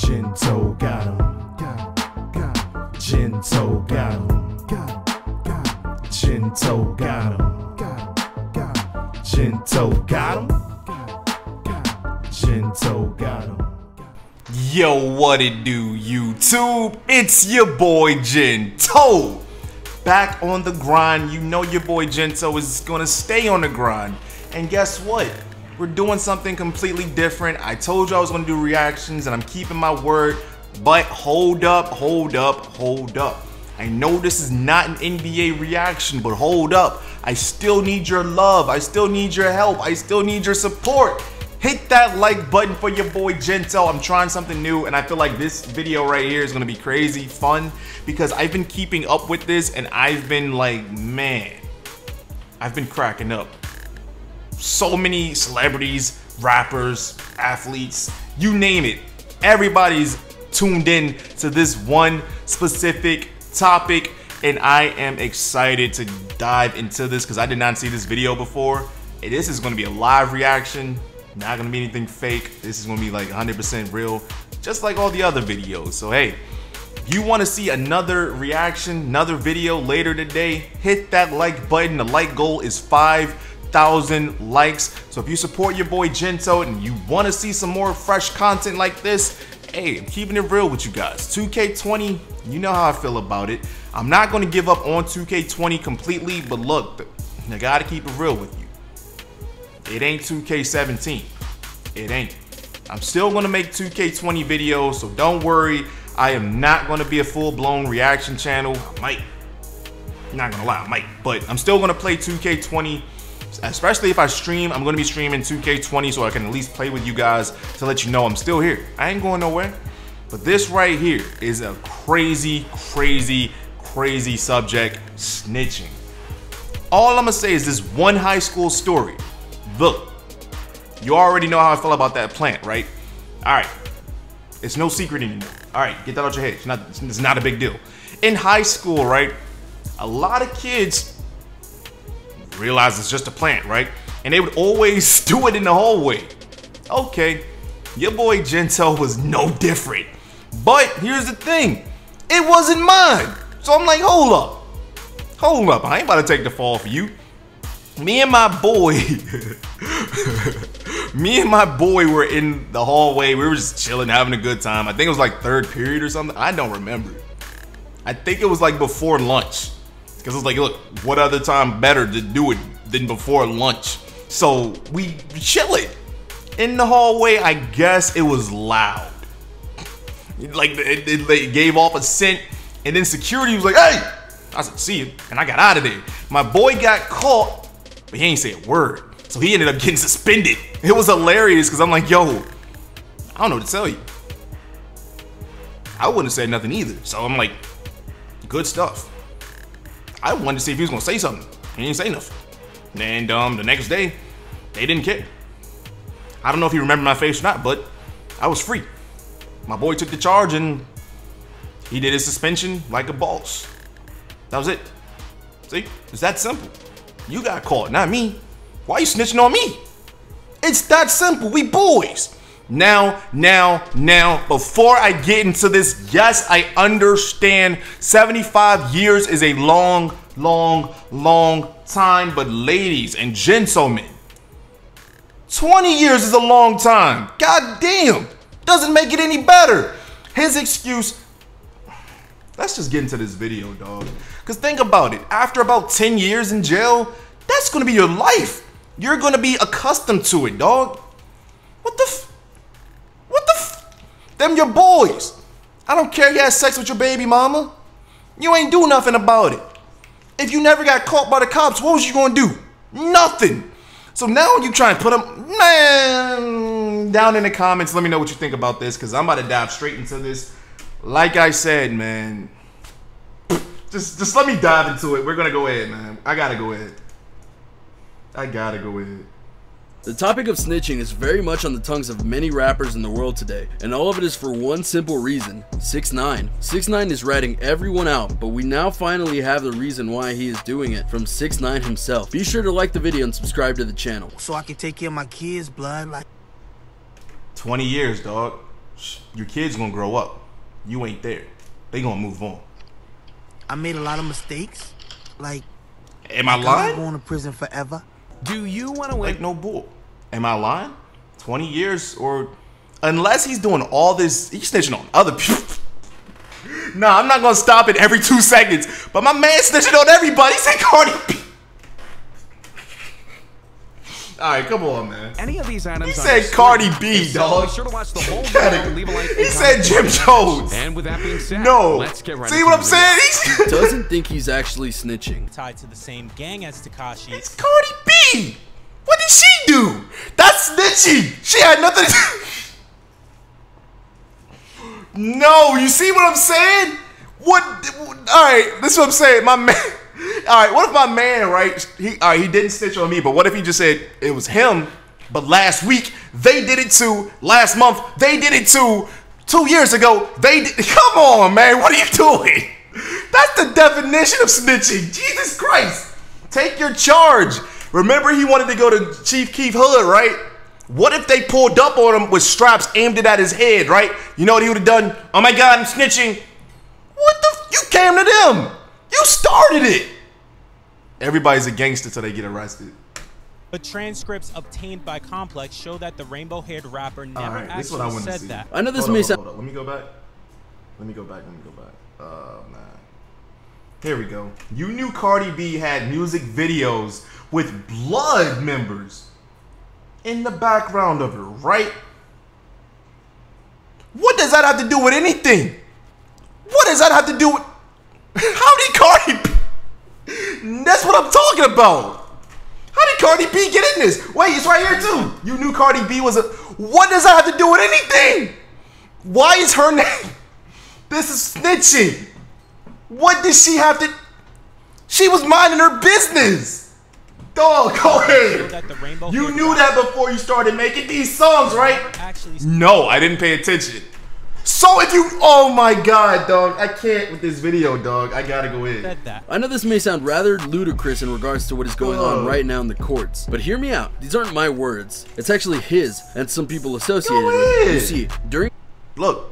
Gento got him. Gento got him. Gento got him. Gento got him. Gento got him. Yo, what it do, YouTube? It's your boy Gento. Back on the grind. You know your boy Gento is gonna stay on the grind. And guess what? We're doing something completely different. I told you I was gonna do reactions and I'm keeping my word. But hold up. I know this is not an NBA reaction, but hold up. I still need your love. I still need your help. I still need your support. Hit that like button for your boy Gento. I'm trying something new and I feel like this video right here is gonna be crazy fun because I've been keeping up with this and I've been like, man, I've been cracking up. So many celebrities, rappers, athletes, you name it. Everybody's tuned in to this one specific topic and I am excited to dive into this because I did not see this video before. And this is gonna be a live reaction, not gonna be anything fake. This is gonna be like 100% real, just like all the other videos. So hey, if you wanna see another reaction, another video later today, hit that like button. The like goal is 5,000 likes. So if you support your boy Gento and you wanna see some more fresh content like this, hey, I'm keeping it real with you guys. 2K20, you know how I feel about it. I'm not gonna give up on 2K20 completely, but look, I gotta keep it real with you. It ain't 2K17. It ain't. I'm still gonna make 2K20 videos, so don't worry. I am not gonna be a full-blown reaction channel. I might. Not gonna lie, I might. But I'm still gonna play 2K20. Especially if I stream, I'm gonna be streaming 2K20 so I can at least play with you guys to let you know I'm still here. I ain't going nowhere. But this right here is a crazy subject, snitching. All I'm gonna say is this one high school story. Look, you already know how I feel about that plant, right? All right, it's no secret anymore. All right, get that out your head. It's not a big deal. In high school, right, a lot of kids realize it's just a plant, right? And they would always do it in the hallway. Okay, your boy Gento was no different. But here's the thing, it wasn't mine. So I'm like, hold up, I ain't about to take the fall for you. Me and my boy were in the hallway. We were just chilling, having a good time. I think it was like third period or something. I don't remember. I think it was like before lunch. Because it's like, look, what other time better to do it than before lunch? So we chilling in the hallway. I guess it was loud. Like it gave off a scent, and then security was like, "Hey!" I said, "See you," and I got out of there. My boy got caught, but he ain't say a word, so he ended up getting suspended. It was hilarious because I'm like, "Yo, I don't know what to tell you." I wouldn't have said nothing either, so I'm like, "Good stuff." I wanted to see if he was gonna say something. He didn't say nothing. And the next day, they didn't care. I don't know if he remembered my face or not, but I was free. My boy took the charge and he did his suspension like a boss. That was it. See, it's that simple. You got caught, not me. Why are you snitching on me? It's that simple, we boys. Now, before I get into this, yes, I understand 75 years is a long time, but ladies and gentlemen, 20 years is a long time. God damn, doesn't make it any better. His excuse, let's just get into this video, dog. Because think about it, after about 10 years in jail, that's gonna be your life. You're gonna be accustomed to it, dog. What the them your boys. I don't care you had sex with your baby mama. You ain't do nothing about it. If you never got caught by the cops, what was you gonna do? Nothing. So now you try and put them, man, down in the comments, let me know what you think about this, because I'm about to dive straight into this. Like I said, man, just let me dive into it. We're gonna go ahead, man. I gotta go ahead. The topic of snitching is very much on the tongues of many rappers in the world today, and all of it is for one simple reason: 6ix9ine. 6ix9ine is ratting everyone out, but we now finally have the reason why he is doing it from 6ix9ine himself. Be sure to like the video and subscribe to the channel. So I can take care of my kids, blood. Like 20 years, dog. your kid's gonna grow up. You ain't there. They gonna move on. I made a lot of mistakes. Like, am I I'm lying? going to prison forever. Do you want to win? Like, no bull. Am I lying? 20 years or unless he's doing all this, he's snitching on other people. Nah, I'm not gonna stop it every 2 seconds. But my man snitching on everybody. He said Cardi B. Alright, come on, man. Any of these items? He said Cardi B, so, dog. Be sure to watch the whole video and leave a like. He said Jim Jones. And with that being said, no. let's get right. See what I'm saying? He doesn't think he's actually snitching. Tied to the same gang as Tekashi. It's Cardi B. What did she do? That's snitching. She had nothing to No, you see what I'm saying? What? Alright, this is what I'm saying. My man. Alright, what if my man, right? He didn't snitch on me, but what if he just said it was him, but last week they did it too, last month they did it too, 2 years ago they did. Come on, man, what are you doing? That's the definition of snitching. Jesus Christ. Take your charge. Remember he wanted to go to Chief Keef Hood, right? What if they pulled up on him with straps, aimed it at his head, right? You know what he would have done? Oh my God, I'm snitching. What the you came to them. You started it. Everybody's a gangster till they get arrested. But transcripts obtained by Complex show that the rainbow-haired rapper never actually said that. I know this may sound. Hold up. Let me go back. Oh man. Here we go. You knew Cardi B had music videos with blood members in the background of her, right? What does that have to do with anything? What does that have to do with? How did Cardi B? That's what I'm talking about. How did Cardi B get in this? Wait, it's right here too. You knew Cardi B was a. What does that have to do with anything? Why is her name? This is snitching. What did she have to? She was minding her business. Dog, go ahead. You knew that before you started making these songs, right? No, I didn't pay attention. So if you, oh my God, dog, I can't with this video, dog. I gotta go in. I know this may sound rather ludicrous in regards to what is going on right now in the courts, but hear me out. These aren't my words. It's actually his and some people associated with it. You see, during. Look,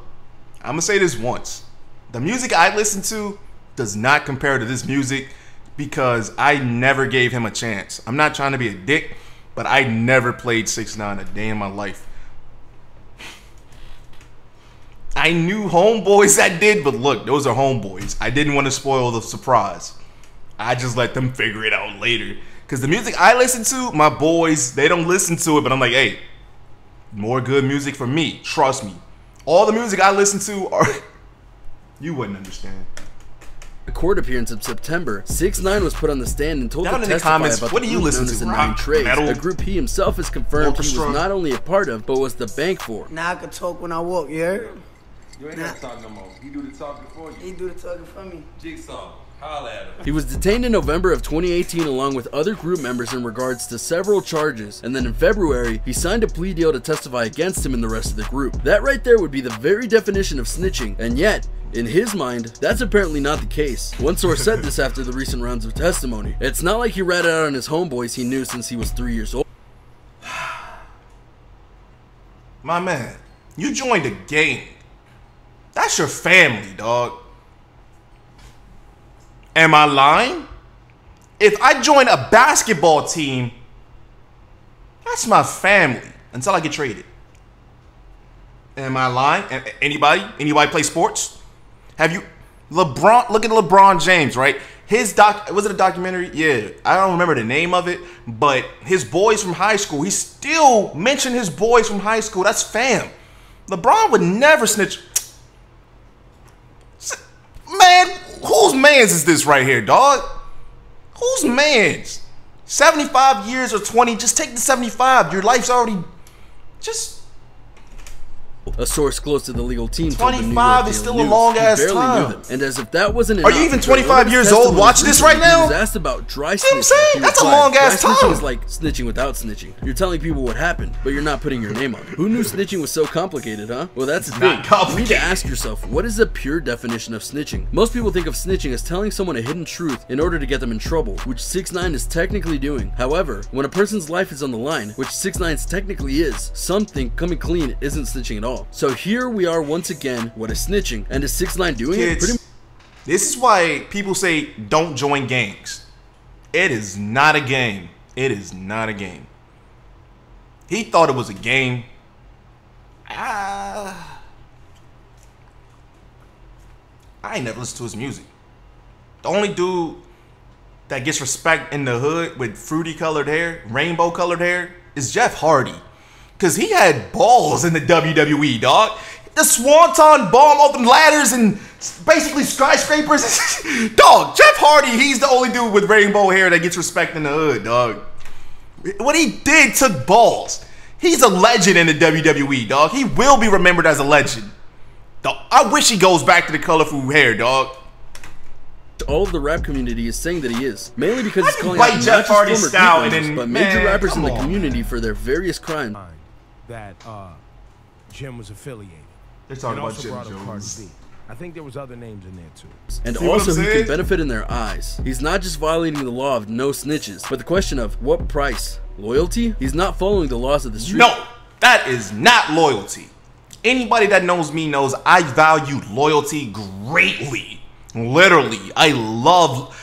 I'm gonna say this once. The music I listen to does not compare to this music because I never gave him a chance. I'm not trying to be a dick, but I never played 6ix9ine a day in my life. I knew homeboys that did, but look, those are homeboys. I didn't want to spoil the surprise. I just let them figure it out later. Because the music I listen to, my boys, they don't listen to it, but I'm like, hey, more good music for me. Trust me. All the music I listen to are... You wouldn't understand. A court appearance in September, 6ix9ine was put on the stand and told Down to in the testify comments, about what the do you group listen known as to? the Rock, 9 Trades, metal, a group he himself has confirmed he was orchestra. not only a part of, but was the bank for. Now I can talk when I walk, you heard? You ain't got to talk no more. He do the talking for you. He do the talking for me. Jigsaw. Holla at him. He was detained in November of 2018 along with other group members in regards to several charges, and then in February, he signed a plea deal to testify against him and the rest of the group. That right there would be the very definition of snitching, and yet, in his mind, that's apparently not the case. One source said this after the recent rounds of testimony. It's not like he ratted out on his homeboys he knew since he was 3 years old. My man, you joined a gang. That's your family, dog. Am I lying? If I join a basketball team, that's my family until I get traded. Am I lying? Anybody? Anybody play sports? Have you? LeBron, look at LeBron James, right? His was it a documentary? Yeah, I don't remember the name of it, but his boys from high school, he still mentioned his boys from high school. That's fam. LeBron would never snitch. Man, whose mans is this right here, dog? Whose mans? 75 years or 20, just take the 75. Your life's already just... A source close to the legal team told the New 25 York is still Daily a News long he ass barely time. knew them. And as if that wasn't enough, Are you even 25 years old? Watch this right now? He was asked about dry See what I'm snitching. saying? He That's a replied, long ass dry snitching time. is like snitching without snitching. You're telling people what happened, but you're not putting your name on it. Who knew snitching was so complicated, huh? Well, that's the thing. You need to ask yourself, what is the pure definition of snitching? Most people think of snitching as telling someone a hidden truth in order to get them in trouble, which 6ix9ine is technically doing. However, when a person's life is on the line, which 6ix9ine technically is, some think coming clean isn't snitching at all. all. So here we are once again. What is snitching? And is 6ix9ine doing it? This is why people say don't join gangs. It is not a game. It is not a game. He thought it was a game. I ain't never listened to his music. The only dude that gets respect in the hood with fruity colored hair, rainbow colored hair, is Jeff Hardy. Cause he had balls in the WWE, dog. The swanton bomb off the ladders and basically skyscrapers. Dog, Jeff Hardy, he's the only dude with rainbow hair that gets respect in the hood, dog. What he did took balls. He's a legend in the WWE, dog. He will be remembered as a legend. Dog, I wish he goes back to the colorful hair, dog. All of the rap community is saying that he is, mainly because he's calling like out Jeff not Hardy's just style former and beef then, but major man, rappers in the come on, community for their various crimes. That Jim was affiliated. They're talking and about also Jim brought up Cardi Jones. B. I think there was other names in there too. And See what also I'm he saying? can benefit in their eyes. He's not just violating the law of no snitches, but the question of what price? Loyalty? He's not following the laws of the street. No, that is not loyalty. Anybody that knows me knows I value loyalty greatly. Literally, I love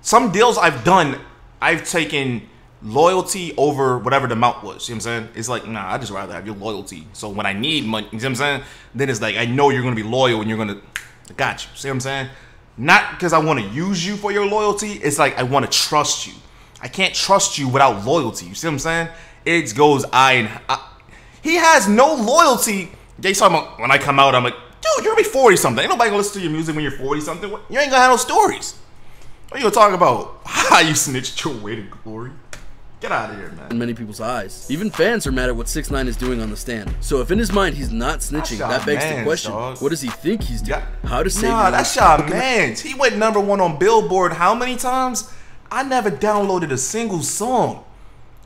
some deals I've done. I've taken loyalty over whatever the amount was. You know what I'm saying? It's like, nah, I just rather have your loyalty. So when I need money, you know what I'm saying? Then it's like, I know you're going to be loyal and you're going to, I got you. See what I'm saying? Not because I want to use you for your loyalty. It's like, I want to trust you. I can't trust you without loyalty. You see what I'm saying? It goes he has no loyalty. They talking about when I come out, I'm like, dude, you're gonna be 40 something. Ain't nobody gonna listen to your music when you're 40 something. You ain't gonna have no stories. What are you gonna talk about? How you snitched your way to glory? Get out of here, man. In many people's eyes. Even fans are mad at what 6ix9ine is doing on the stand. So if in his mind he's not snitching, that begs the question, what does he think he's doing? How to save Nah, that's y'all mans. He went #1 on Billboard how many times? I never downloaded a single song.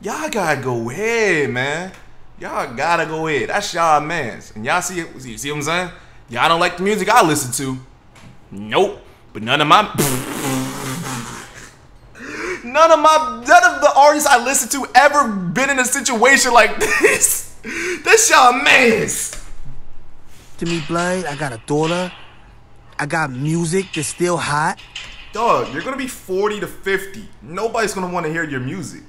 Y'all gotta go ahead, man. Y'all gotta go ahead. That's y'all mans. And y'all see it. You see what I'm saying? Y'all don't like the music I listen to. Nope. But none of the artists I listen to ever been in a situation like this. That's y'all mans. To me, blood, I got a daughter. I got music that's still hot. Dog, you're gonna be 40 to 50. Nobody's gonna want to hear your music.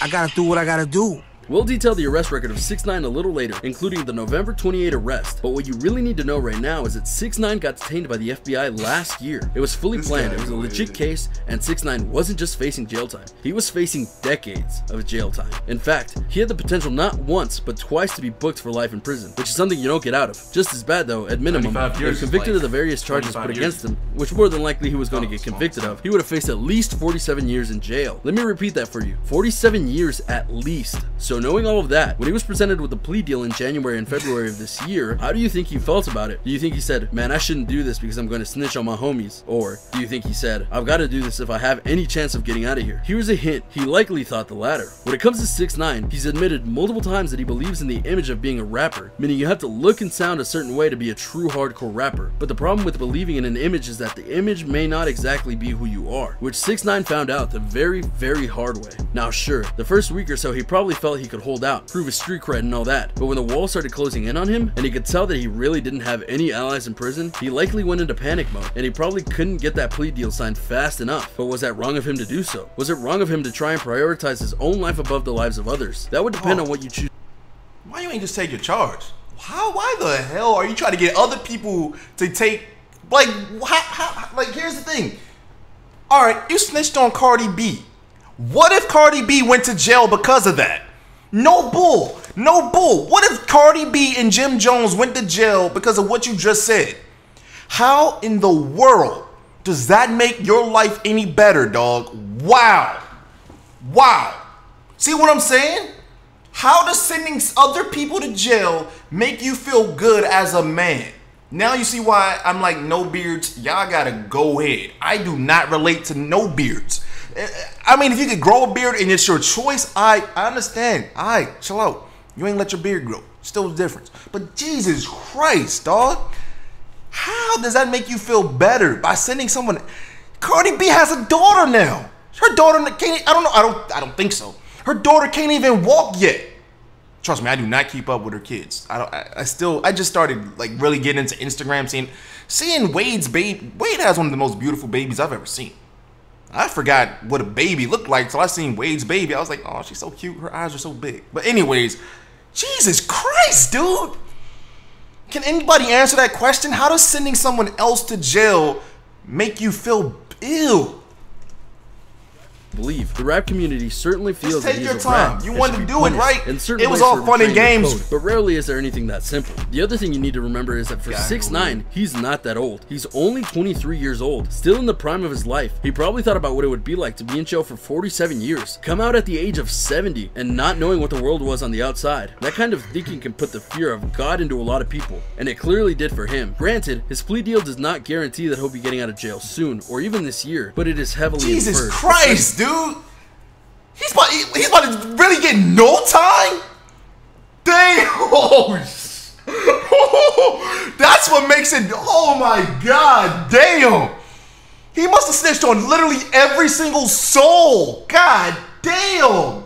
I gotta do what I gotta do. We'll detail the arrest record of 6ix9ine a little later, including the November 28 arrest. But what you really need to know right now is that 6ix9ine got detained by the FBI last year. It was fully planned, it was a legit case, and 6ix9ine wasn't just facing jail time. He was facing decades of jail time. In fact, he had the potential not once, but twice to be booked for life in prison, which is something you don't get out of. Just as bad though, at minimum, if convicted of the various charges put against him, which more than likely he was going to get convicted of, he would have faced at least 47 years in jail. Let me repeat that for you. 47 years at least. So knowing all of that, when he was presented with a plea deal in January and February of this year, how do you think he felt about it? Do you think he said, man, I shouldn't do this because I'm going to snitch on my homies? Or do you think he said, I've got to do this if I have any chance of getting out of here? Here's a hint, he likely thought the latter. When it comes to 6ix9ine, he's admitted multiple times that he believes in the image of being a rapper, meaning you have to look and sound a certain way to be a true hardcore rapper. But the problem with believing in an image is that the image may not exactly be who you are, which 6ix9ine found out the very, very hard way. Now sure, the first week or so he probably felt he could hold out, prove his street cred and all that, but when the wall started closing in on him and he could tell that he really didn't have any allies in prison, he likely went into panic mode and he probably couldn't get that plea deal signed fast enough. But was that wrong of him to do so? Was it wrong of him to try and prioritize his own life above the lives of others? That would depend on what you choose. Why you ain't just take your charge? Why the hell are you trying to get other people to take, like, like, here's the thing. All right, you snitched on Cardi B. What if Cardi B went to jail because of that? No bull. No bull. What if Cardi B and Jim Jones went to jail because of what you just said? How in the world does that make your life any better, dog? Wow. Wow. See what I'm saying? How does sending other people to jail make you feel good as a man? Now you see why I'm like, no beards, y'all gotta go ahead. I do not relate to no beards. I mean, if you could grow a beard and it's your choice, I understand. Chill out. You ain't let your beard grow. Still a difference. But Jesus Christ, dog. How does that make you feel better by sending someone? Cardi B has a daughter now. Her daughter can't, I don't know, I don't think so. Her daughter can't even walk yet. Trust me, I do not keep up with her kids. I just started like really getting into Instagram, seeing Wade's baby. Wade has one of the most beautiful babies I've ever seen. I forgot what a baby looked like till I seen Wade's baby. I was like, oh, she's so cute. Her eyes are so big. But anyways, Jesus Christ, dude. Can anybody answer that question? How does sending someone else to jail make you feel ill? Believe the rap community certainly feels that take he's your a time. rat You and wanted should to be do it, punished, right? and certain It was ways all for fun and betraying the games. code, but rarely is there anything that simple. The other thing you need to remember is that for 6ix9ine, he's not that old. He's only 23 years old, still in the prime of his life. He probably thought about what it would be like to be in jail for 47 years, come out at the age of 70, and not knowing what the world was on the outside. That kind of thinking can put the fear of God into a lot of people, and it clearly did for him. Granted, his plea deal does not guarantee that he'll be getting out of jail soon, or even this year, but it is heavily Jesus inferred. Christ, dude. He's about to really get no time? Dang. Oh, that's what makes it. Oh my God. Damn. He must have snitched on literally every single soul. God damn.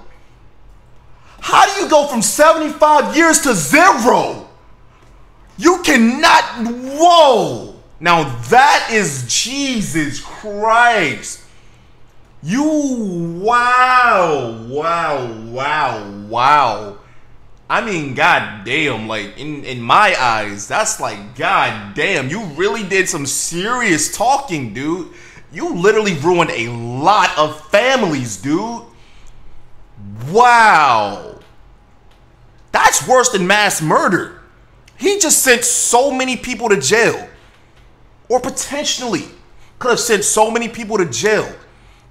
How do you go from 75 years to 0? You cannot. Whoa. Now that is Jesus Christ. Wow. I mean, goddamn, like in my eyes, that's like, goddamn, you really did some serious talking, dude. You literally ruined a lot of families, dude. Wow. That's worse than mass murder. He just sent so many people to jail. Or potentially could have sent so many people to jail.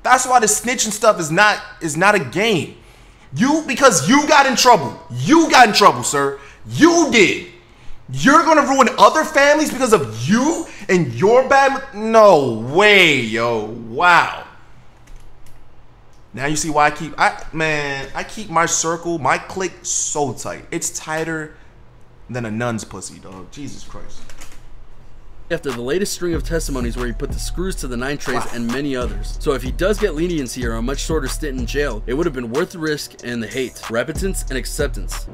That's why the snitching stuff is not a game. Because you got in trouble. You got in trouble, sir. You did. You're gonna ruin other families because of you and your bad. No way, yo. Wow. Now you see why I keep my circle, my clique so tight. It's tighter than a nun's pussy, dog. Jesus Christ. After the latest string of testimonies where he put the screws to the 9 trays and many others. So if he does get leniency or a much shorter stint in jail, it would have been worth the risk and the hate, repentance and acceptance.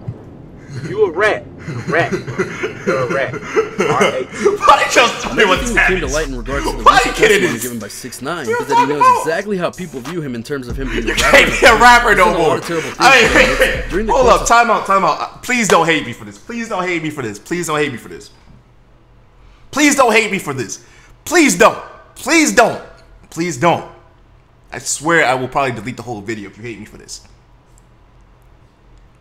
You a rat. Rat. You're a rat. Why just tell me what's Another thing that came to light in regards to the Why recent you kidding testimony this? given by 6ix9ine is that he knows exactly how people view him in terms of him being a rapper. Can't be a rapper no more. During the Hold course up, time out. Please don't hate me for this. Please don't hate me for this. Please don't hate me for this. Please don't hate me for this. Please don't. Please don't. Please don't. I swear I will probably delete the whole video if you hate me for this.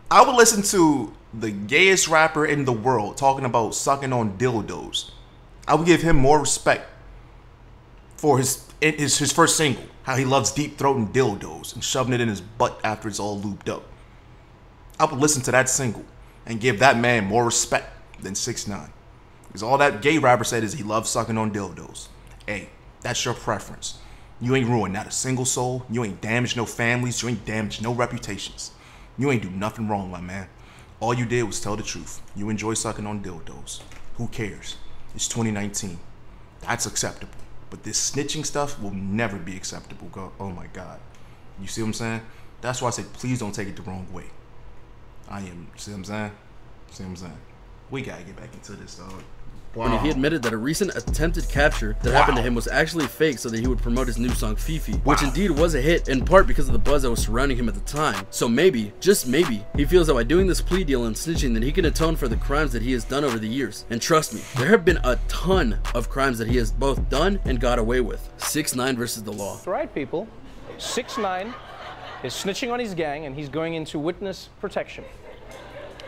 I would listen to the gayest rapper in the world talking about sucking on dildos. I would give him more respect for his first single, how he loves deep throating dildos and shoving it in his butt after it's all lubed up. I would listen to that single and give that man more respect than 6ix9ine. Because all that gay rapper said is he loves sucking on dildos. Hey, that's your preference. You ain't ruined not a single soul. You ain't damaged no families. You ain't damaged no reputations. You ain't do nothing wrong, my man. All you did was tell the truth. You enjoy sucking on dildos. Who cares? It's 2019. That's acceptable. But this snitching stuff will never be acceptable. Oh my God. You see what I'm saying? That's why I said, please don't take it the wrong way. See what I'm saying? See what I'm saying? We gotta get back into this, dog. Wow. When he admitted that a recent attempted capture that happened to him was actually fake so that he would promote his new song Fifi, which indeed was a hit in part because of the buzz that was surrounding him at the time. So maybe, just maybe, he feels that by doing this plea deal and snitching that he can atone for the crimes that he has done over the years. And trust me, there have been a ton of crimes that he has both done and got away with. 6ix9ine versus the law. That's right, people. 6ix9ine is snitching on his gang and he's going into witness protection.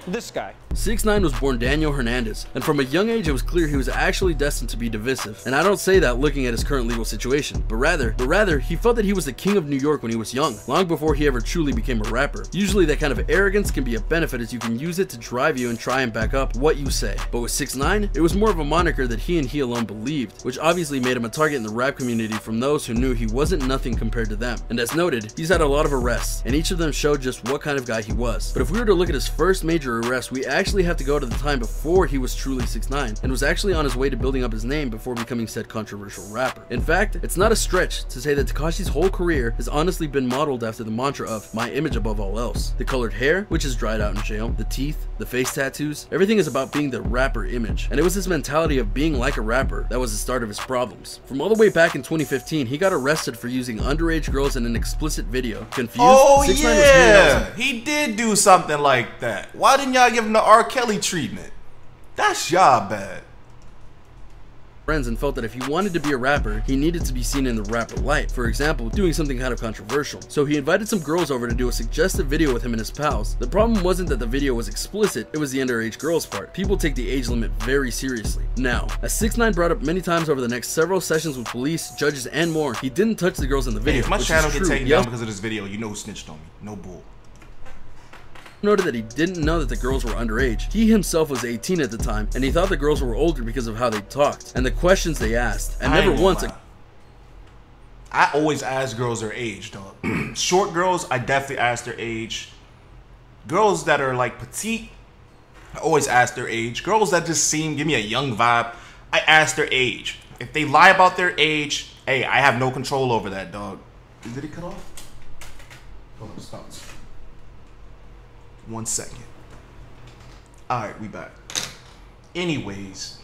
This guy. 6ix9ine was born Daniel Hernandez, and from a young age it was clear he was actually destined to be divisive. And I don't say that looking at his current legal situation, but rather he felt that he was the king of New York when he was young, long before he ever truly became a rapper. Usually that kind of arrogance can be a benefit as you can use it to drive you and try and back up what you say. But with 6ix9ine, it was more of a moniker that he alone believed, which obviously made him a target in the rap community from those who knew he wasn't nothing compared to them. And as noted, he's had a lot of arrests, and each of them showed just what kind of guy he was. But if we were to look at his first major after arrest, we actually have to go to the time before he was truly 6ix9ine and was actually on his way to building up his name before becoming said controversial rapper. In fact, it's not a stretch to say that Tekashi's whole career has honestly been modeled after the mantra of my image above all else. The colored hair, which is dried out in jail, the teeth, the face tattoos, everything is about being the rapper image. And it was this mentality of being like a rapper that was the start of his problems. From all the way back in 2015, he got arrested for using underage girls in an explicit video. Confused? Oh 6ix9ine yeah, he did do something like that. Why didn't y'all give him the R. Kelly treatment? That's y'all bad. Friends and felt that if he wanted to be a rapper, he needed to be seen in the rapper light. For example, doing something kind of controversial. So he invited some girls over to do a suggestive video with him and his pals. The problem wasn't that the video was explicit, it was the underage girls part. People take the age limit very seriously. Now, as 6ix9ine brought up many times over the next several sessions with police, judges, and more, he didn't touch the girls in the video. Hey, if my channel gets taken Yes, down because of this video, you know who snitched on me. No bull. noted that he didn't know that the girls were underage. He himself was 18 at the time, and he thought the girls were older because of how they talked and the questions they asked, and never once. I always ask girls their age, dog. Short girls, I definitely ask their age. Girls that are like petite, I always ask their age. Girls that just give me a young vibe, I ask their age. If they lie about their age, hey, I have no control over that, dog. Did it cut off? Hold on, stop. 1 second. Alright, we back. Anyways,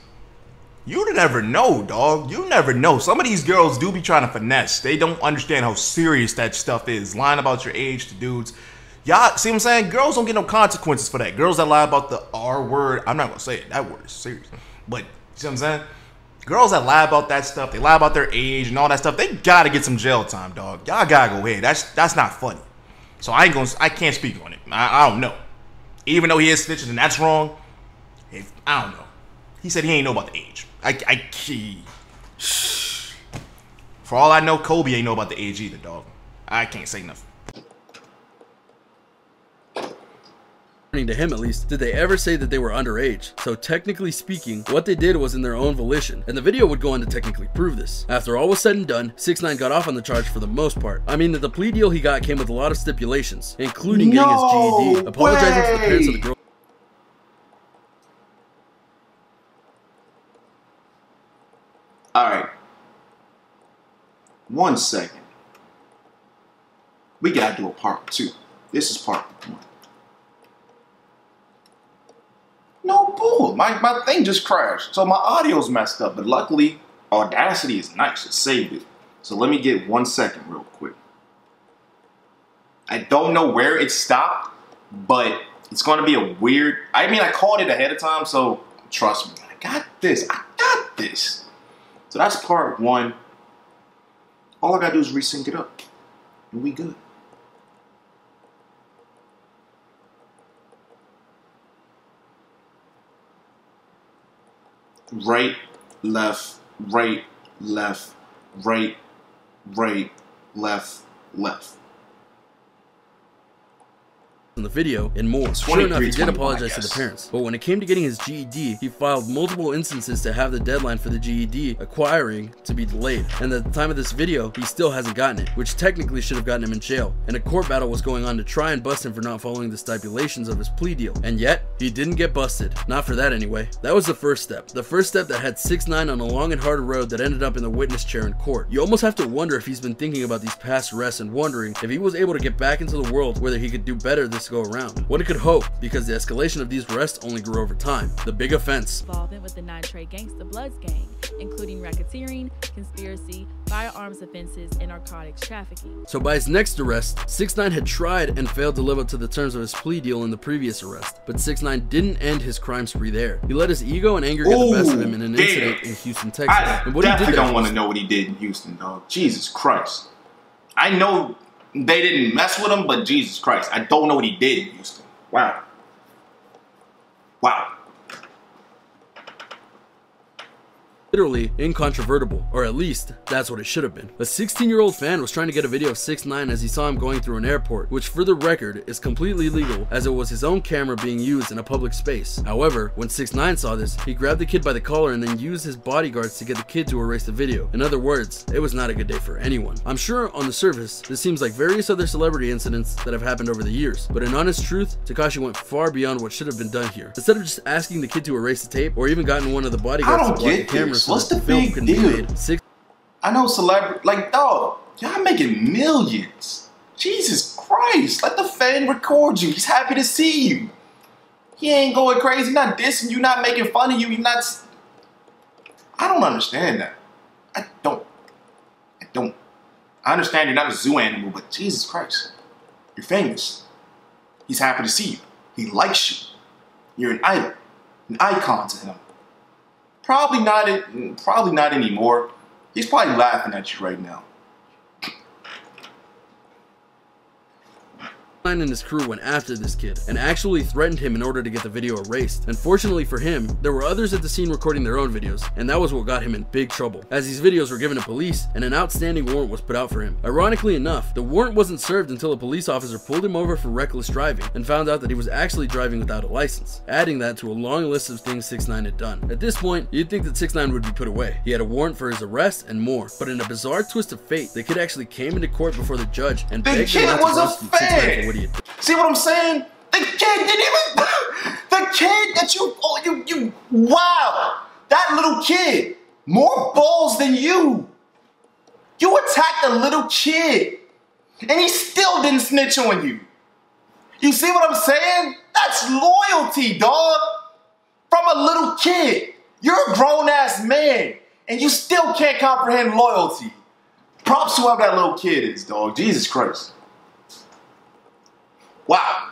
you never know, dog. You never know. Some of these girls do be trying to finesse. They don't understand how serious that stuff is. Lying about your age to dudes. Y'all, see what I'm saying? Girls don't get no consequences for that. Girls that lie about the R word, I'm not going to say it. That word is serious. But, see what I'm saying? Girls that lie about that stuff, they lie about their age and all that stuff, they got to get some jail time, dog. Y'all got to go ahead. That's not funny. So I can't speak on it. I don't know. Even though he is snitching and that's wrong, I don't know. He said he ain't know about the age. For all I know, Kobe ain't know about the age either, dog. I can't say nothing. According to him at least, did they ever say that they were underage. So technically speaking, what they did was in their own volition, and the video would go on to technically prove this. After all was said and done, 6ix9ine got off on the charge for the most part. I mean that the plea deal he got came with a lot of stipulations, including getting his GED, apologizing to the parents of the girl. Alright. 1 second. We gotta do a part 2. This is part 1. No bull. My thing just crashed. So my audio's messed up. But luckily, Audacity is nice. It saved it. So let me get 1 second real quick. I don't know where it stopped, but it's going to be a weird... I mean, I called it ahead of time, so trust me. I got this. I got this. So that's part 1. All I got to do is resync it up. And we good. Right, left, right, left, right, right, left, left. In the video and more. Sure enough, he did apologize to the parents, but when it came to getting his GED, he filed multiple instances to have the deadline for the GED acquiring to be delayed, and at the time of this video, he still hasn't gotten it, which technically should have gotten him in jail, and a court battle was going on to try and bust him for not following the stipulations of his plea deal, and yet, he didn't get busted. Not for that anyway. That was the first step that had 6ix9ine on a long and hard road that ended up in the witness chair in court. You almost have to wonder if he's been thinking about these past arrests and wondering if he was able to get back into the world, whether he could do better this go around. One could hope, because the escalation of these arrests only grew over time. The big offense. Involvement with the 9 Trey Gangsta Bloods gang, including racketeering, conspiracy, firearms offenses, and narcotics trafficking. So by his next arrest, 6ix9ine had tried and failed to live up to the terms of his plea deal in the previous arrest. But 6ix9ine didn't end his crime spree there. He let his ego and anger get the best of him in an incident in Houston, Texas. I definitely don't want to know what he did in Houston, dog. Jesus Christ. I know they didn't mess with him, but Jesus Christ, I don't know what he did in Houston. Wow. Wow. literally incontrovertible, or at least that's what it should have been. A 16-year-old fan was trying to get a video of 6ix9ine as he saw him going through an airport, which for the record is completely legal as it was his own camera being used in a public space. However, when 6ix9ine saw this, he grabbed the kid by the collar and then used his bodyguards to get the kid to erase the video. In other words, it was not a good day for anyone. I'm sure on the surface, this seems like various other celebrity incidents that have happened over the years, but in honest truth, Tekashi went far beyond what should have been done here. Instead of just asking the kid to erase the tape, or even gotten one of the bodyguards to block the camera so what's that the film big can deal? be made. I know celebrity, like, dog, y'all making millions. Jesus Christ, let the fan record you. He's happy to see you. He ain't going crazy, not dissing you, not making fun of you, he's not... I don't understand that. I don't. I understand you're not a zoo animal, but Jesus Christ, you're famous. He's happy to see you. He likes you. You're an idol, an icon to him. Probably not anymore. He's probably laughing at you right now. And his crew went after this kid and actually threatened him in order to get the video erased. Unfortunately for him, there were others at the scene recording their own videos, and that was what got him in big trouble, as these videos were given to police and an outstanding warrant was put out for him. Ironically enough, the warrant wasn't served until a police officer pulled him over for reckless driving and found out that he was actually driving without a license, adding that to a long list of things 6ix9ine had done. At this point, you'd think that 6ix9ine would be put away. He had a warrant for his arrest and more, but in a bizarre twist of fate, the kid actually came into court before the judge and begged him not to prosecute 6ix9ine for what he had done. See what I'm saying? The kid didn't even... The kid that you... Wow! That little kid. More balls than you. You attacked a little kid. And he still didn't snitch on you. You see what I'm saying? That's loyalty, dog. From a little kid. You're a grown-ass man. And you still can't comprehend loyalty. Props to whoever that little kid is, dog. Jesus Christ. Wow.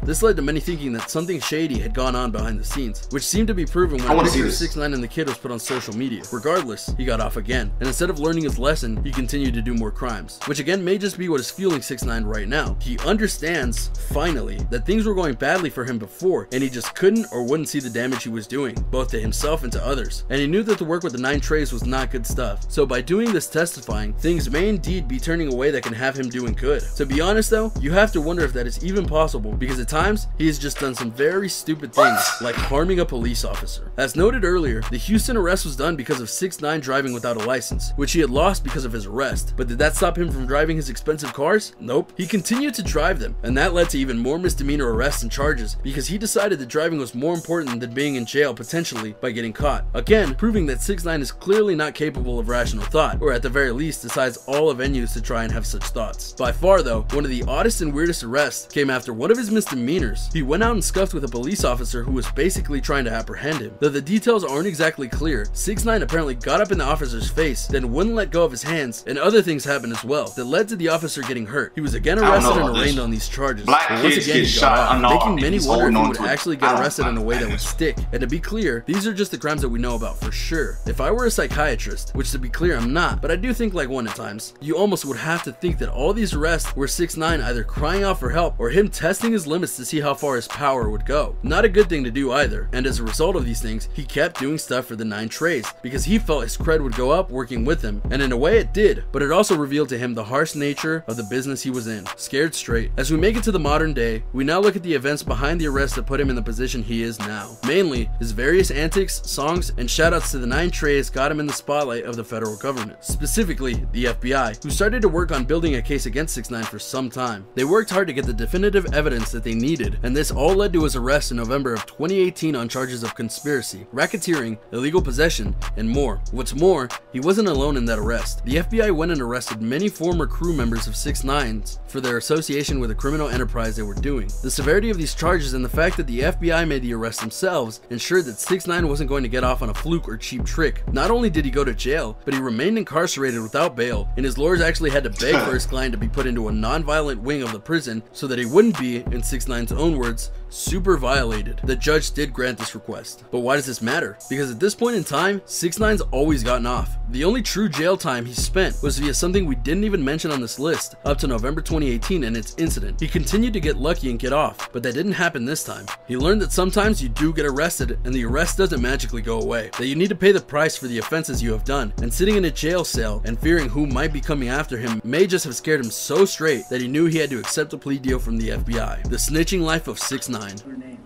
This led to many thinking that something shady had gone on behind the scenes, which seemed to be proven when a picture of 6ix9ine and the kid was put on social media. Regardless, he got off again, and instead of learning his lesson, he continued to do more crimes, which again may just be what is fueling 6ix9ine right now. He understands, finally, that things were going badly for him before, and he just couldn't or wouldn't see the damage he was doing, both to himself and to others. And he knew that the work with the 9 trays was not good stuff, so by doing this testifying, things may indeed be turning a way that can have him doing good. To be honest though, you have to wonder if that is even possible, because at times, he has just done some very stupid things, like harming a police officer. As noted earlier, the Houston arrest was done because of 6ix9ine driving without a license, which he had lost because of his arrest. But did that stop him from driving his expensive cars? Nope. He continued to drive them, and that led to even more misdemeanor arrests and charges, because he decided that driving was more important than being in jail potentially by getting caught. Again, proving that 6ix9ine is clearly not capable of rational thought, or at the very least decides all avenues to try and have such thoughts. By far though, one of the oddest and weirdest arrests came after one of his misdemeanors. He went out and scuffed with a police officer who was basically trying to apprehend him. Though the details aren't exactly clear, 6ix9ine apparently got up in the officer's face, then wouldn't let go of his hands, and other things happened as well that led to the officer getting hurt. He was again arrested and arraigned on these charges. Black but once kids again, get he shot. got off, making many wonder if he would to actually get arrested in a way that would stick. And to be clear, these are just the crimes that we know about for sure. If I were a psychiatrist, which to be clear I'm not, but I do think like one at times, you almost would have to think that all these arrests were 6ix9ine either crying out for help or him testing his limits to see how far his power would go. Not a good thing to do either, and as a result of these things, he kept doing stuff for the 9 trays because he felt his cred would go up working with them, and in a way it did, but it also revealed to him the harsh nature of the business he was in. Scared straight. As we make it to the modern day, we now look at the events behind the arrest that put him in the position he is now. Mainly, his various antics, songs, and shoutouts to the 9 trays got him in the spotlight of the federal government, specifically the FBI, who started to work on building a case against 6ix9ine for some time. They worked hard to get the definitive evidence that they needed, and this all led to his arrest in November of 2018 on charges of conspiracy, racketeering, illegal possession, and more. What's more, he wasn't alone in that arrest. The FBI went and arrested many former crew members of 6ix9ine's for their association with a criminal enterprise they were doing. The severity of these charges and the fact that the FBI made the arrest themselves ensured that 6ix9ine wasn't going to get off on a fluke or cheap trick. Not only did he go to jail, but he remained incarcerated without bail, and his lawyers actually had to beg for his client to be put into a non-violent wing of the prison so that he wouldn't be, in 6ix9ine's own words, super violated. The judge did grant this request. But why does this matter? Because at this point in time, 6ix9ine's always gotten off. The only true jail time he spent was via something we didn't even mention on this list, up to November 2018 and its incident. He continued to get lucky and get off, but that didn't happen this time. He learned that sometimes you do get arrested and the arrest doesn't magically go away, that you need to pay the price for the offenses you have done, and sitting in a jail cell and fearing who might be coming after him may just have scared him so straight that he knew he had to accept a plea deal from the FBI. The snitching life of 6ix9ine. Your names?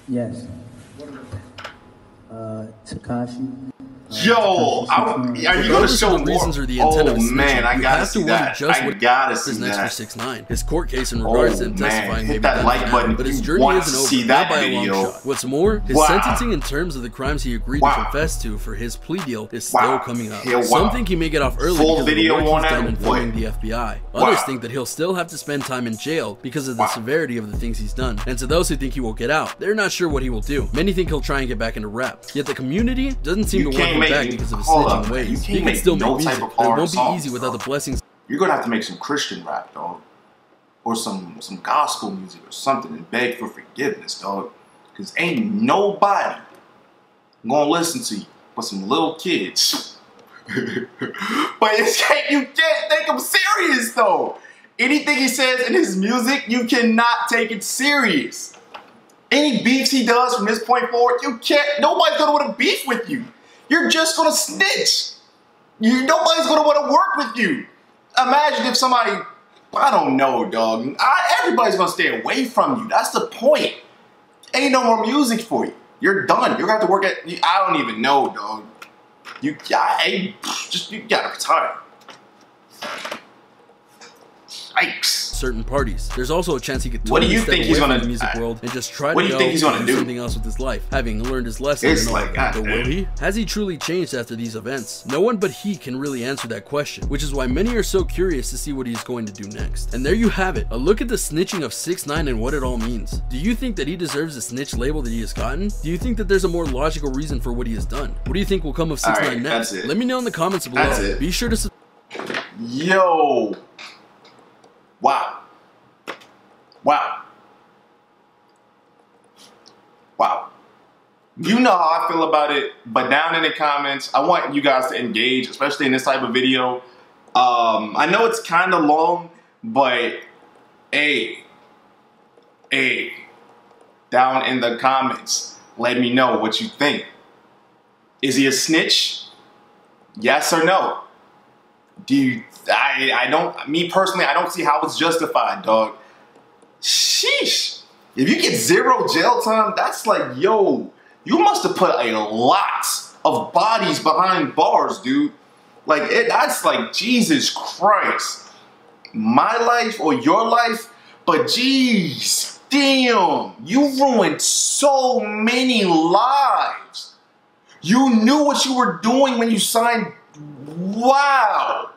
Yes. Tekashi. Yo, are you gonna show more? Reasons or the intent of snitching, man, I gotta see that. I gotta see is next that. for 6ix9ine. His court case in regards to him testifying may be that done like now, button. but his You journey want isn't to over, see not that by a video. long shot. What's more, his sentencing in terms of the crimes he agreed to confess to for his plea deal is still coming up. Some think he may get off early because of the work he's done in filming the FBI. Others think that he'll still have to spend time in jail because of the severity of the things he's done. And to those who think he will get out, they're not sure what he will do. Many think he'll try and get back into rap. Yet the community doesn't seem to want him back because of his snitching ways. He can still make music, but it won't be easy without the blessings. You're gonna have to make some Christian rap, dog, or some gospel music or something, and beg for forgiveness, dog. Cause ain't nobody gonna listen to you but some little kids. But you can't take him serious though. Anything he says in his music, you cannot take it serious. Any beefs he does from this point forward, you can't. Nobody's gonna want to beef with you. You're just gonna snitch. Nobody's gonna want to work with you. Imagine if somebody, I don't know, dog. Everybody's gonna stay away from you. That's the point. Ain't no more music for you. You're done. You're gonna have to work at. I don't even know, dog. You gotta retire. Yikes. Certain parties. There's also a chance he could what do you step think away he's from gonna the music world and just try what to do you think he's gonna do? something else with his life, having learned his lesson. It's and all like, that. But will he? Has he truly changed after these events? No one but he can really answer that question, which is why many are so curious to see what he's going to do next. And there you have it, a look at the snitching of 6ix9ine and what it all means. Do you think that he deserves the snitch label that he has gotten? Do you think that there's a more logical reason for what he has done? What do you think will come of 6ix9ine next? Let me know in the comments below. Be sure to Yo. Wow. Wow. Wow. You know how I feel about it, but down in the comments, I want you guys to engage, especially in this type of video. I know it's kind of long, but hey, down in the comments, let me know what you think. Is he a snitch? Yes or no? Do you, me personally, I don't see how it's justified, dog. Sheesh. If you get 0 jail time, that's like, yo, you must have put a lot of bodies behind bars, dude. Like, that's like, Jesus Christ. My life or your life, but geez, damn, you ruined so many lives. You knew what you were doing when you signed, wow.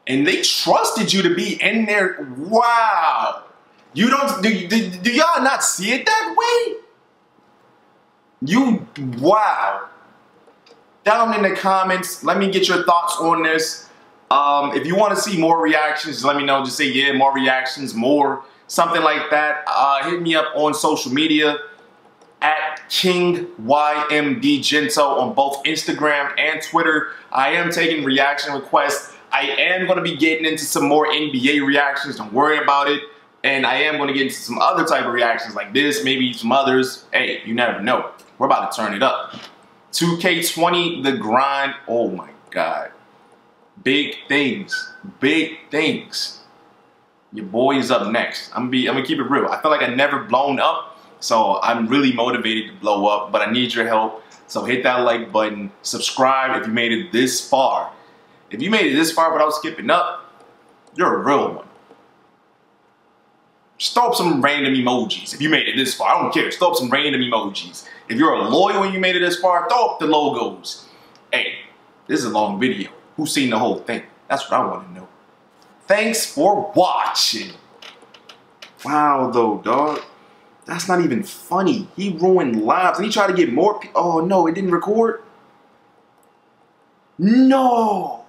And they trusted you to be in there. Wow. You don't, do y'all not see it that way? Wow. Down in the comments, let me get your thoughts on this. If you want to see more reactions, let me know. Just say, yeah, more reactions, more, something like that. Hit me up on social media at KingYMD Gento on both Instagram and Twitter. I am taking reaction requests. I am going to be getting into some more NBA reactions, don't worry about it. And I am going to get into some other type of reactions like this, maybe some others. Hey, you never know. We're about to turn it up. 2K20, the grind. Oh my God. Big things. Big things. Your boy is up next. I'm gonna keep it real. I feel like I never blown up, so I'm really motivated to blow up, but I need your help. So hit that like button. Subscribe if you made it this far. If you made it this far without skipping up, you're a real one. Just throw up some random emojis if you made it this far. I don't care. Just throw up some random emojis. If you're a loyal and you made it this far, throw up the logos. Hey, this is a long video. Who's seen the whole thing? That's what I want to know. Thanks for watching. Wow, though, dog. That's not even funny. He ruined lives and he tried to get more people. Oh, no, it didn't record? No.